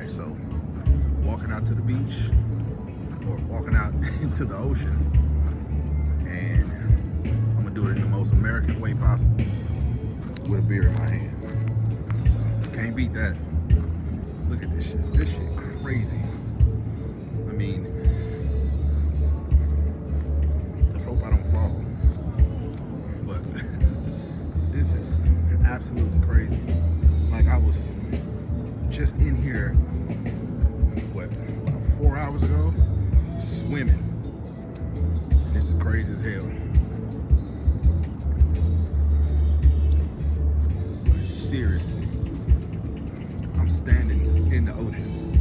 So walking out to the beach or walking out into the ocean, and I'm gonna do it in the most American way possible with a beer in my hand. So can't beat that. Look at this shit. This shit crazy. I mean, let's hope I don't fall. But this is absolutely crazy. Like, I was just in here, about 4 hours ago, swimming. This is crazy as hell. Like, seriously, I'm standing in the ocean.